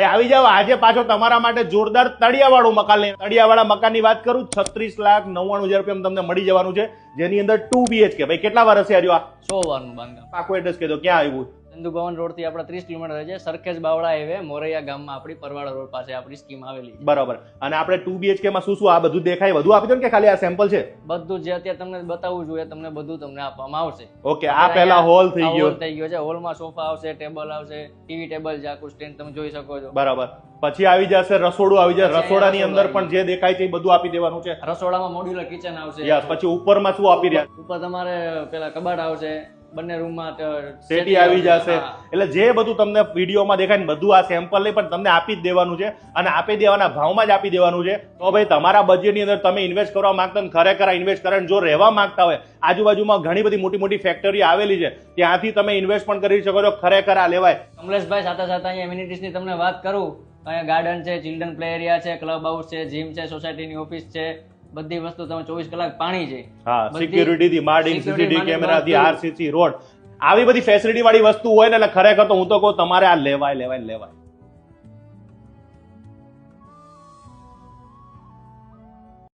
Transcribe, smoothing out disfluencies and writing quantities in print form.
આવી જાવ આજે પાછો તમારા માટે જોરદાર તળિયાવાળું મકાન લઈને તળિયાવાળા મકાનની વાત કરું 36,99,000 રૂપિયા તમને મળી જવાનું છે, જેની અંદર 2 BHK. ભાઈ કેટલા વર્ષે આવ્યો આ? 100 વારનું બાંધકામ. પાકો એડ્રેસ કહી દો, ક્યાં આવ્યું? ચંદુ ભવન રોડ થી આપણે 30 કિલોમીટર છે. સરખેજ બાવળા હાઈવે મોરૈયા ગામમાં આપણી પરવાળા રોડ પાસે આપણી સ્કીમ આવેલી છે. બરાબર. અને આપણે 2 BHK માં શું શું આ બધું દેખાય બધું આપી દો ને, કે ખાલી આ સેમ્પલ છે? બધું જે અત્યારે તમને બતાવવું જોઈએ તમને બધું તમને આપવામાં આવશે. ઓકે, આ પહેલા હોલ થઈ ગયો. થઈ ગયો છે. હોલમાં સોફા આવશે, ટેબલ આવશે, ટીવી ટેબલ, જાકુ સ્ટેન્ડ તમે જોઈ શકો છો. બરાબર. પછી આવી જશે રસોડું, આવી જશે રસોડાની અંદર પણ જે દેખાય છે એ બધું આપી દેવાનું છે. રસોડામાં મોડ્યુલર કિચન આવશે. યસ. પછી ઉપરમાં શું આપી રહ્યા? ઉપર તમારે પેલા કબાટ આવશે, બંને રૂમમાં સેટી આવી જશે. એટલે જે બધું તમને વિડીયોમાં દેખાય ને બધું આ સેમ્પલ નહીં પણ તમને આપી જ દેવાનું છે, અને આપી દેવાના ભાવમાં જ આપી દેવાનું છે. તો ભાઈ તમારા બજેટની અંદર તમે ઇન્વેસ્ટ કરવા માંગતા ને ખરેખર ઇન્વેસ્ટ કરે, જો રહેવા માંગતા હોય આજુબાજુમાં ઘણી બધી મોટી મોટી ફેક્ટરી આવેલી છે, ત્યાંથી તમે ઇન્વેસ્ટ પણ કરી શકો છો. ખરેખર આ લેવાય. કમલેશભાઈ સાથે સાથે અહીંયા એમ્યુનિટીઝની તમને વાત કરું, અહીંયા ગાર્ડન છે, ચિલ્ડ્રન પ્લે એરિયા છે, ક્લબ હાઉસ છે, જીમ છે, સોસાયટીની ઓફિસ છે, બધી વસ્તુ તમે 24 કલાક પાણી છે. હા, સિક્યુરિટી થી માંડીને સીસીટીવી કેમેરા થી આરસીસી રોડ, આવી બધી ફેસિલિટી વાળી વસ્તુ હોય ને એટલે ખરેખર તો હું તો કહું તમારે આ લેવાય.